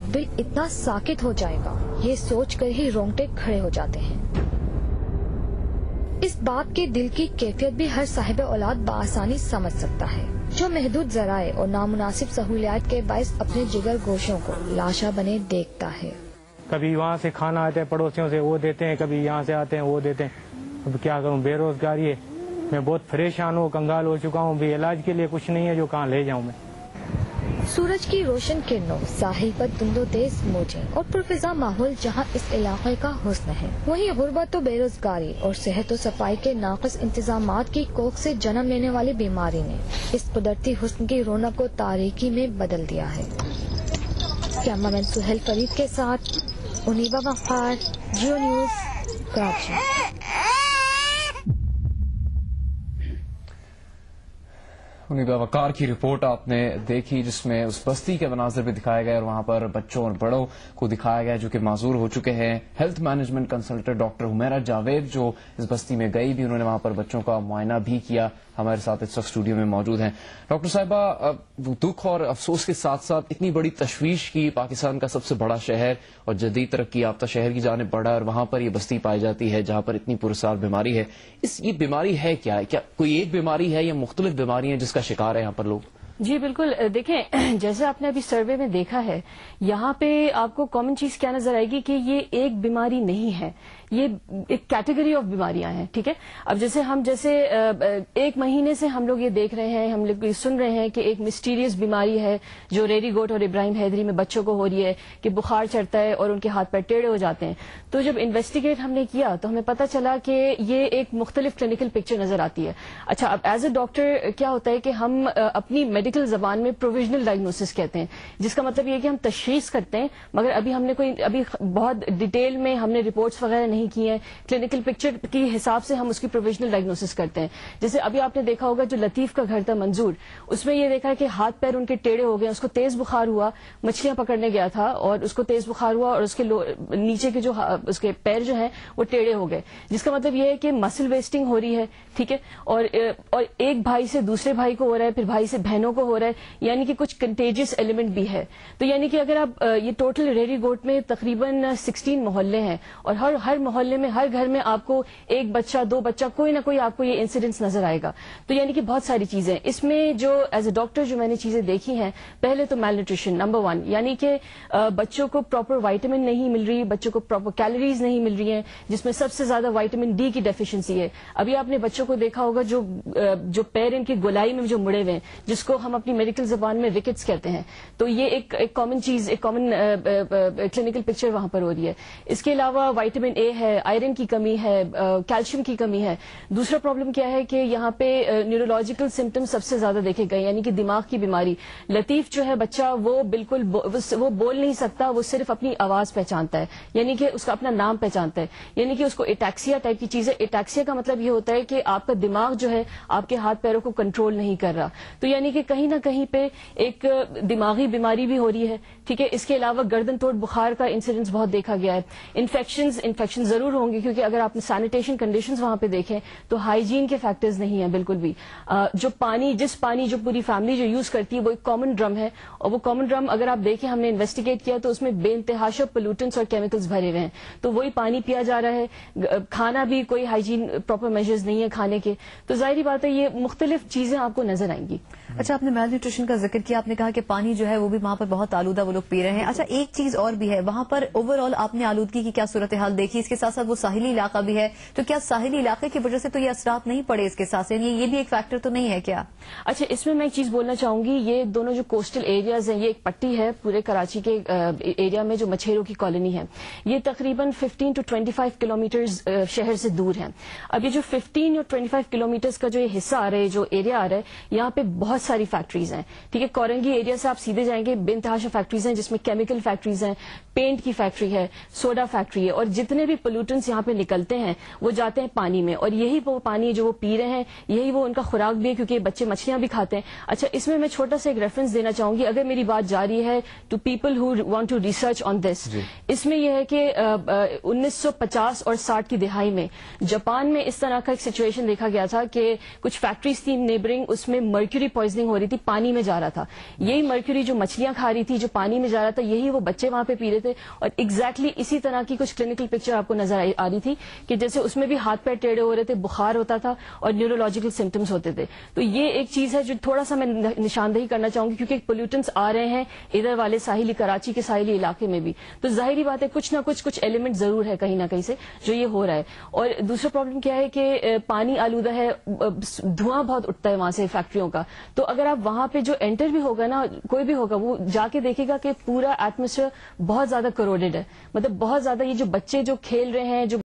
دل اتنا ساکت ہو جائے گا یہ سوچ کر ہی رونگٹے کھڑے ہو جاتے ہیں۔ اس باپ کے دل کی کیفیت بھی ہر صاحب اولاد بآسانی سمجھ سکتا ہے، جو محدود ذرائع اور نامناسب سہولیات کے باعث اپنے جگر گوشوں کو لاشا بنے دیکھتا ہے۔ کبھی وہاں سے کھانا آتے ہیں پڑوسیوں سے وہ دیتے ہیں، کبھی یہاں سے آتے ہیں وہ دیتے ہیں۔ اب کیا کروں، بے روزگاری ہے، میں بہت پریشان ہوں، کنگال ہو چکا ہوں، بھی علاج کے لیے کچھ نہیں ہے جو کہاں لے جاؤں میں۔ سورج کی روشن کرنوں، ساحل پر تند و تیز موجیں اور پرفضا ماحول جہاں اس علاقے کا حسن ہے، وہیں غربت و بے روزگاری اور صحت و صفائی کے ناقص انتظامات کی کوکھ سے جنم لینے والی بیماری نے اس قدرتی حسن کی رونق کو تاریکی میں بدل دیا ہے۔ کیمرہ مین سہیل فرید کے ساتھ انیبا وقار، جیو نیوز، کراچی۔ انیبا وقار کی رپورٹ آپ نے دیکھی جس میں اس بستی کے مناظر بھی دکھائے گئے اور وہاں پر بچوں اور بڑوں کو دکھایا گیا جو کہ معذور ہو چکے ہیں۔ Health management consultant doctor Humaira Javed جو اس بستی میں گئی بھی، انہوں نے وہاں پر بچوں کا معائنہ بھی کیا، ہمارے ساتھ اس وقت اسٹوڈیو میں موجود ہیں۔ ڈاکٹر صاحبہ، دکھ اور افسوس کے ساتھ ساتھ اتنی بڑی تشویش کی، پاکستان کا سب سے بڑا شہر اور جدید ترقی یافتہ شہر کی جانب بڑھا اور وہاں پر یہ بستی پائی جاتی ہے جہاں پر اتنی پراسرار بیماری ہے۔ یہ بیماری ہے کیا کوئی ایک بیماری ہے یا مختلف بیماری ہیں جس کا شکار ہے یہاں پر لوگ؟ جی بالکل، دیکھیں جیسے آپ نے ابھی سروے میں دیکھا ہے، یہاں پہ آپ کو کامن چیز کیا نظر آئے گی کہ یہ ایک بیماری نہیں ہے، یہ ایک کیٹیگری آف بیماریاں ہیں، ٹھیک ہے۔ اب جیسے ایک مہینے سے ہم لوگ یہ دیکھ رہے ہیں، ہم لوگ یہ سن رہے ہیں کہ ایک مسٹیریس بیماری ہے جو ریری گوٹ اور ابراہیم حیدری میں بچوں کو ہو رہی ہے کہ بخار چڑھتا ہے اور ان کے ہاتھ پیر ٹیڑھے ہو جاتے ہیں۔ تو جب انویسٹیگیٹ ہم نے کیا تو ہمیں پتہ چلا کہ یہ ایک مختلف کلینکل پکچر نظر آتی ہے۔ اچھا، اب ایز اے ڈاکٹر کیا ہوتا ہے کہ ہم اپنی میڈیکل زبان میں پروویژنل ڈائگنوسس کہتے ہیں، جس کا مطلب یہ ہے کہ ہم تشخیص کرتے ہیں، مگر ابھی ہم نے ابھی بہت ڈیٹیل میں ہم نے رپورٹس وغیرہ نہیں کی ہیں، کلینکل پکچر کی حساب سے ہم اس کی پروویژنل ڈائگنوسس کرتے ہیں۔ جیسے ابھی آپ نے دیکھا ہوگا جو لطیف کا گھر تھا منظور، اس میں یہ دیکھا کہ ہاتھ پیر ان کے ٹیڑھے ہو گئے، اس کو تیز بخار ہوا، مچھلیاں پکڑنے گیا تھا اور اس کو تیز بخار ہوا اور اس کے نیچے کے جو اس کے پیر جو ہیں وہ ٹیڑھے ہو گئے، جس کا مطلب یہ ہے کہ مسل ویسٹنگ ہو رہی ہے، ٹھیک ہے، اور ایک بھائی سے دوسرے بھائی کو ہو رہا ہے، پھر بھائی سے بہنوں کو ہو رہا ہے، یعنی کہ کچھ کنٹیجس ایلیمنٹ بھی ہے۔ تو یعنی کہ اگر آپ یہ ٹوٹل ریری گوٹ میں تقریباً 16 محلے ہیں اور ہر محلے میں ہر گھر میں آپ کو ایک بچہ دو بچہ کوئی نہ کوئی آپ کو یہ انسیڈنس نظر آئے گا۔ تو یعنی کہ بہت ساری چیزیں اس میں جو ایز اے ڈاکٹر جو میں نے چیزیں دیکھی ہیں، پہلے تو میل نیوٹریشن نمبر 1، یعنی کہ بچوں کو پراپر وائٹامن نہیں مل رہی، بچوں کو پراپر کیلوریز نہیں مل رہی ہیں، جس میں سب سے زیادہ وائٹامن ڈی کی ڈیفیشنسی ہے۔ ابھی آپ نے بچوں کو دیکھا ہوگا جو پیر ان کی گولائی میں جو مڑے ہوئے ہیں، جس کو ہم اپنی میڈیکل زبان میں رکٹس کہتے ہیں، تو یہ ایک کامن چیز، ایک کامن کلینکل پکچر وہاں پر ہو رہی ہے۔ اس کے علاوہ وائٹامن اے ہے، آئرن کی کمی ہے، کیلشیم کی کمی ہے۔ دوسرا پرابلم کیا ہے کہ یہاں پہ نیورولوجیکل سمٹم سب سے زیادہ دیکھے گئے، یعنی کہ دماغ کی بیماری۔ لطیف جو ہے بچہ وہ بالکل وہ بول نہیں سکتا، وہ صرف اپنی آواز پہچانتا ہے، یعنی کہ اس کا اپنا نام پہچانتا ہے، یعنی کہ اس کو ایٹیکسیا ٹائپ کی چیز ہے۔ ایٹیکسیا کا مطلب یہ ہوتا ہے کہ آپ کا دماغ جو ہے آپ کے ہاتھ پیروں کو کنٹرول نہیں کر رہا، تو یعنی کہ کہیں نہ کہیں پہ ایک دماغی بیماری بھی ہو رہی ہے، ٹھیک ہے۔ اس کے علاوہ گردن توڑ بخار کا انسیڈنس بہت دیکھا گیا ہے۔ انفیکشن ضرور ہوں گے کیونکہ اگر آپ نے سینیٹیشن کنڈیشنز وہاں پہ دیکھیں تو ہائیجین کے فیکٹرز نہیں ہیں بالکل بھی۔ جس پانی جو پوری فیملی جو یوز کرتی ہے وہ ایک کامن ڈرم ہے، اور وہ کامن ڈرم اگر آپ دیکھیں ہم نے انویسٹیگیٹ کیا تو اس میں بے انتہا پولوٹنٹس اور کیمیکلز بھرے ہوئے ہیں، تو وہی پانی پیا جا رہا ہے، کھانا بھی کوئی ہائیجین پراپر میجرز نہیں ہے کھانے کے، تو ظاہری بات ہے یہ مختلف چیزیں آپ کو نظر آئیں گی۔ اچھا، آپ نے میل نیوٹریشن کا ذکر کیا، آپ نے کہا کہ پانی جو ہے وہ بھی وہاں پر بہت آلودہ وہ لوگ پی رہے ہیں۔ اچھا، ایک چیز اور بھی ہے وہاں پر، اوور آل آپ نے آلودگی کی کیا صورتحال دیکھی؟ اس کے ساتھ ساتھ وہ ساحلی علاقہ بھی ہے، تو کیا ساحلی علاقے کی وجہ سے تو یہ اثرات نہیں پڑے اس کے ساتھ، یعنی یہ بھی ایک فیکٹر تو نہیں ہے کیا؟ اچھا، اس میں ایک چیز بولنا چاہوں گی، یہ دونوں جو کوسٹل ایریاز ہیں، یہ ایک پٹی ہے پورے کراچی کے ایریا میں جو مچھیروں کی کالونی ہے، یہ تقریباً 15 to 25 کلومیٹرز شہر سے دور ہے۔ اب یہ جو 15 یا 25 کلومیٹرز کا جو یہ حصہ آ رہا ہے، جو ایریا آ رہا ہے، یہاں پہ بہت ساری فیکٹریز ہیں، ٹھیک ہے۔ کورنگی ایریا سے آپ سیدھے جائیں گے، بے انتہا فیکٹریز ہیں جس میں کیمیکل فیکٹریز ہیں، پینٹ کی فیکٹری ہے، سوڈا فیکٹری ہے، اور جتنے بھی پولوٹنٹس یہاں پہ نکلتے ہیں وہ جاتے ہیں پانی میں، اور یہی وہ پانی جو وہ پی رہے ہیں، یہی وہ ان کا خوراک بھی ہے، کیونکہ بچے مچھلیاں بھی کھاتے ہیں۔ اچھا، اس میں چھوٹا سا ایک ریفرنس دینا چاہوں گی، اگر میری بات جاری ہے to people who want to research on this, اس میں یہ ہے کہ 1950 اور 60 کی دہائی میں جاپان میں اس طرح کا ایک سچویشن دیکھا گیا تھا کہ کچھ فیکٹریز تھی نیبرنگ، اس میں مرکیوری پوائزننگ ہو رہی تھی, پانی میں جا رہا تھا. یہی مرکیوری جو مچھلیاں کھا رہی تھی, جو پانی میں جا رہا تھا, یہی وہ بچے وہاں پہ پی رہے تھے. اور ایگزیکٹلی اسی طرح کی کچھ کلینکل پکچر آپ کو نظر آ رہی تھی کہ جیسے اس میں بھی ہاتھ پیر ٹیڑھے ہو رہے تھے, بخار ہوتا تھا اور نیورولوجیکل سمٹمز ہوتے تھے. تو یہ ایک چیز ہے جو تھوڑا سا میں نشاندہی کرنا چاہوں گی, کیونکہ پولیوٹنس آ رہے ہیں ادھر والے ساحلی کراچی کے ساحلی علاقے میں بھی, تو ظاہری بات ہے کچھ نہ کچھ ایلیمنٹ ضرور ہے کہیں نہ کہیں سے جو یہ ہو رہا ہے. اور دوسرا پرابلم کیا ہے کہ پانی آلودہ ہے, دھواں بہت اٹھتا ہے وہاں سے فیکٹریوں کا. تو اگر آپ وہاں پہ جو انٹر بھی ہوگا نا, کوئی بھی ہوگا, وہ جا کے دیکھے گا کہ پورا ایٹماسفیئر بہت زیادہ کروڈڈ ہے. مطلب بہت زیادہ یہ جو بچے جو کھیل رہے ہیں, جو